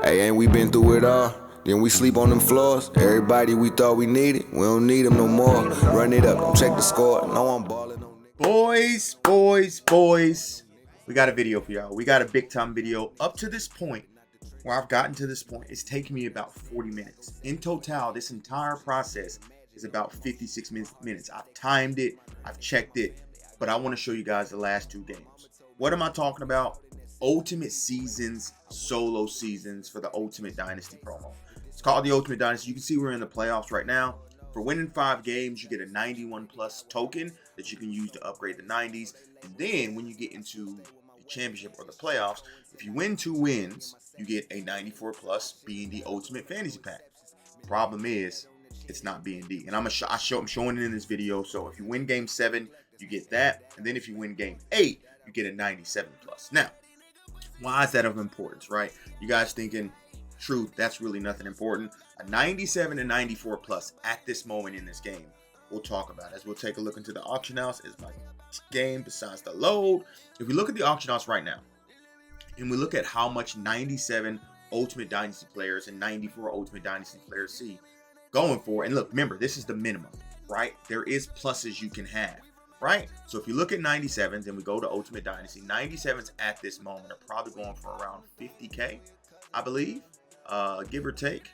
Hey, ain't we been through it all? Then we sleep on them floors. Everybody we thought we needed, we don't need them no more. Run it up, don't check the score. No, I'm balling on Boys. We got a video for y'all. We got a big time video. Up to this point, where I've gotten to this point, it's taken me about 40 minutes. In total, this entire process is about 56 minutes. I've timed it, I've checked it, but I want to show you guys the last two games. What am I talking about? Ultimate Seasons, solo seasons for the Ultimate Dynasty promo. It's called the Ultimate Dynasty. You can see we're in the playoffs right now. For winning 5 games, you get a 91 plus token that you can use to upgrade the 90s. And then when you get into the championship or the playoffs, if you win 2 wins, you get a 94 plus B&D Ultimate Fantasy Pack. Problem is, it's not B&D. And I'm showing it in this video. So if you win game 7, you get that. And then if you win game 8, you get a 97 plus. Now, why is that of importance, right? You guys thinking, truth, that's really nothing important. A 97 and 94 plus at this moment in this game, we'll talk about as we'll take a look into the auction house. Is my game besides the load. If we look at the auction house right now, and we look at how much 97 Ultimate Dynasty players and 94 Ultimate Dynasty players see going for, and look, remember, this is the minimum, right? There is pluses you can have, right? So if you look at 97s and we go to Ultimate Dynasty, 97s at this moment are probably going for around 50K, I believe, give or take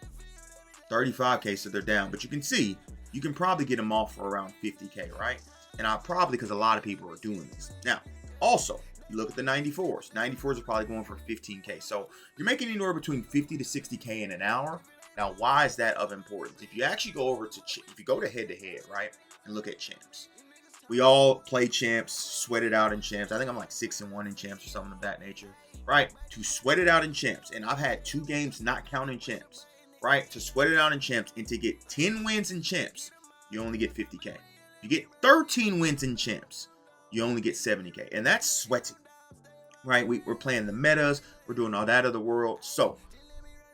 35K, so they're down. But you can see, you can probably get them off for around 50K, right? And I probably, because a lot of people are doing this. Now, also, you look at the 94s. 94s are probably going for 15K. So you're making anywhere between 50 to 60K in an hour. Now, why is that of importance? If you actually go over to, if you go to head-to-head, right, and look at champs. We all play champs, sweat it out in champs. I think I'm like 6-1 in champs or something of that nature, right? To sweat it out in champs, and I've had 2 games not counting champs, right? To sweat it out in champs and to get 10 wins in champs, you only get 50K. You get 13 wins in champs, you only get 70K, and that's sweating, right? We're playing the metas, we're doing all that of the world. So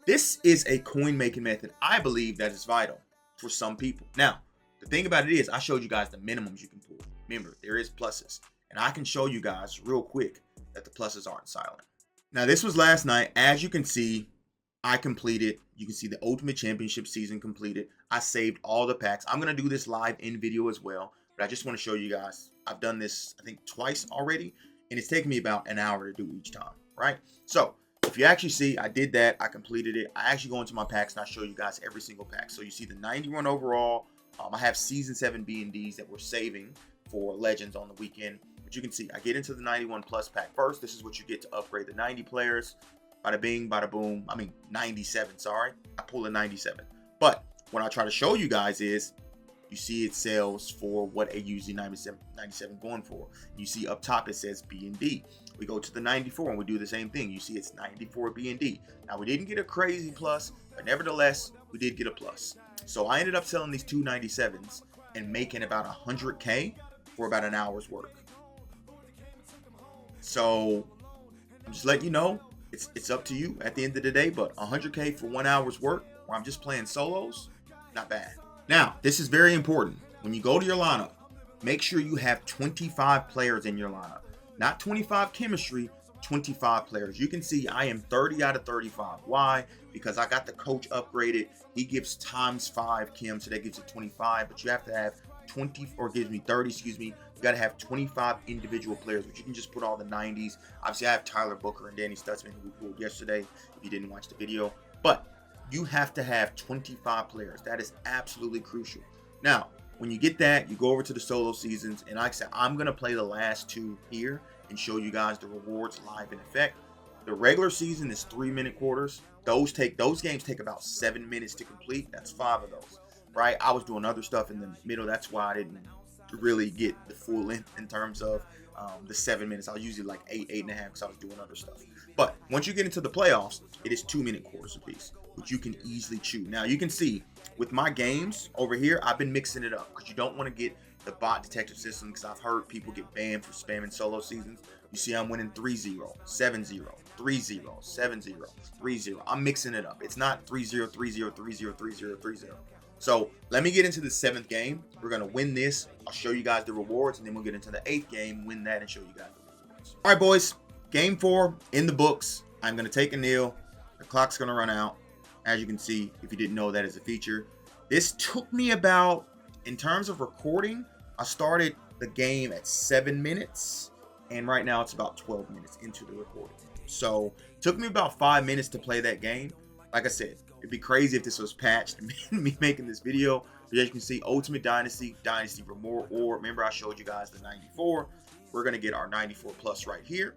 this is a coin making method, I believe, that is vital for some people. Now, the thing about it is, I showed you guys the minimums you can pull. Remember, there is pluses. And I can show you guys real quick that the pluses aren't silent. Now, this was last night. As you can see, I completed. You can see the Ultimate Championship season completed. I saved all the packs. I'm going to do this live in video as well. But I just want to show you guys. I've done this, I think, twice already. And it's taken me about an hour to do each time, right? So, if you actually see, I did that. I completed it. I actually go into my packs and I show you guys every single pack. So, you see the 91 overall. I have Season 7 B&Ds that we're saving for Legends on the weekend. But you can see, I get into the 91 plus pack first. This is what you get to upgrade the 90 players. Bada bing, bada boom. I mean, 97, sorry. I pull a 97. But what I try to show you guys is, you see it sells for what a UZ 97 going for. You see up top it says B&D. We go to the 94 and we do the same thing. You see it's 94 B&D. Now, we didn't get a crazy plus, but nevertheless, we did get a plus. So I ended up selling these 2 97s and making about 100K for about an hour's work. So I'm just letting you know, it's up to you at the end of the day, but 100K for 1 hour's work where I'm just playing solos, not bad. Now, this is very important. When you go to your lineup, make sure you have 25 players in your lineup. Not 25 chemistry, 25 players. You can see I am 30 out of 35. Why? Because I got the coach upgraded. He gives times 5 chem, so that gives it 25. But you have to have 20, or gives me 30, excuse me. You got to have 25 individual players, which you can just put all the 90s. Obviously, I have Tyler Booker and Danny Stutzman, who we pulled yesterday, if you didn't watch the video. But you have to have 25 players. That is absolutely crucial. Now, when you get that, you go over to the solo seasons. And like I said, I'm going to play the last 2 here and show you guys the rewards live in effect. The regular season is 3-minute quarters. Those games take about 7 minutes to complete. That's 5 of those, right? I was doing other stuff in the middle. That's why I didn't really get the full length in terms of the 7 minutes. I was usually like 8.5 because I was doing other stuff. But once you get into the playoffs, it is 2-minute quarters apiece, which you can easily chew. Now, you can see with my games over here, I've been mixing it up because you don't want to get the bot detective system, because I've heard people get banned for spamming solo seasons. You see I'm winning 3-0, 7-0, 3-0, 7-0, 3-0. I'm mixing it up. It's not 3-0, 3-0, 3-0, 3-0, 3-0. So let me get into the 7th game. We're going to win this. I'll show you guys the rewards, and then we'll get into the 8th game, win that, and show you guys the rewards. All right, boys. Game 4 in the books. I'm going to take a kneel. The clock's gonna run out. As you can see, if you didn't know that is a feature. This took me about, in terms of recording, I started the game at 7 minutes, and right now it's about 12 minutes into the recording. So it took me about 5 minutes to play that game. Like I said, it'd be crazy if this was patched and me making this video. But as you can see, Ultimate Dynasty, Dynasty for more, or remember I showed you guys the 94. We're gonna get our 94 plus right here.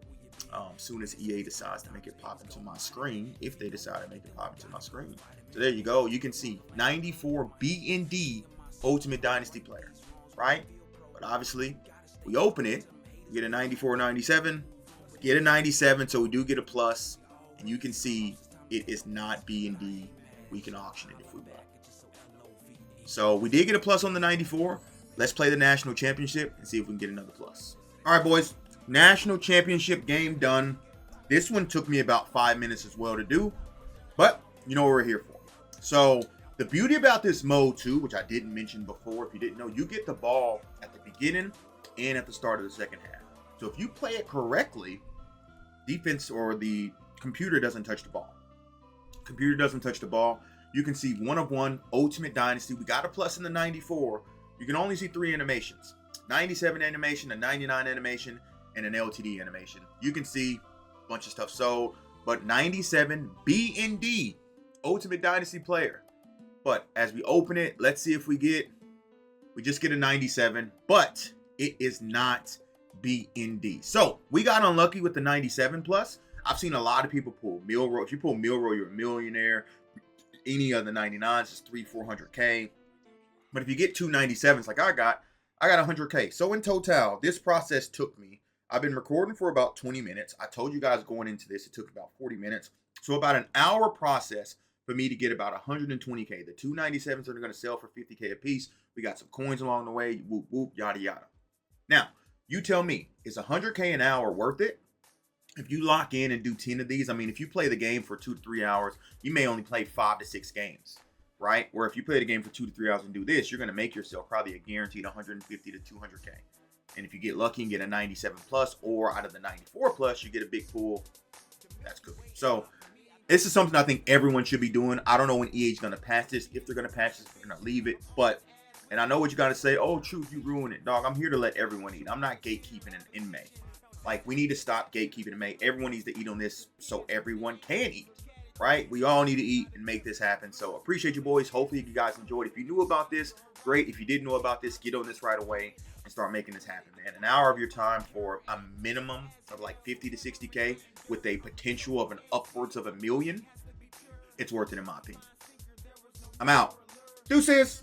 Soon as EA decides to make it pop into my screen, if they decide to make it pop into my screen. So there you go. You can see 94 BND Ultimate Dynasty player, right? But obviously, we open it, we get a 94, 97, get a 97, so we do get a plus, and you can see it is not BND. We can auction it if we want. So we did get a plus on the 94. Let's play the National Championship and see if we can get another plus. All right, boys. National Championship game done. This one took me about 5 minutes as well to do, but you know what we're here for. So the beauty about this mode too, which I didn't mention before, if you didn't know, you get the ball at the beginning and at the start of the second half. So if you play it correctly, defense or the computer doesn't touch the ball. Computer doesn't touch the ball. You can see 1 of 1 Ultimate Dynasty. We got a plus in the 94. You can only see 3 animations: 97 animation, a 99 animation, and an LTD animation. You can see a bunch of stuff. So, but 97 BND Ultimate Dynasty player. But as we open it, let's see if we just get a 97, but it is not BND. So we got unlucky with the 97 plus. I've seen a lot of people pull Milroy. If you pull Milroy, you're a millionaire. Any of the 99s is 300-400K. But if you get 2 97s like I got 100K. So in total, this process took me, I've been recording for about 20 minutes. I told you guys going into this, it took about 40 minutes. So about an hour process for me to get about 120K. The 2 97s are going to sell for 50K a piece. We got some coins along the way, whoop, whoop, yada, yada. Now, you tell me, is 100K an hour worth it? If you lock in and do 10 of these, I mean, if you play the game for 2 to 3 hours, you may only play 5 to 6 games, right? Where if you play the game for 2 to 3 hours and do this, you're going to make yourself probably a guaranteed 150 to 200K. And if you get lucky and get a 97 plus, or out of the 94 plus, you get a big pool. That's good. So this is something I think everyone should be doing. I don't know when EA is going to patch this. If they're going to patch this, they're going to leave it. But, and I know what you got to say. Oh, Truth, you ruined it, dog. I'm here to let everyone eat. I'm not gatekeeping in May. Like, we need to stop gatekeeping in May. Everyone needs to eat on this so everyone can eat, right? We all need to eat and make this happen. So appreciate you, boys. Hopefully you guys enjoyed. If you knew about this, great. If you didn't know about this, get on this right away and start making this happen, man. An hour of your time for a minimum of like 50 to 60K with a potential of an upwards of $1 million. It's worth it in my opinion. I'm out. Deuces.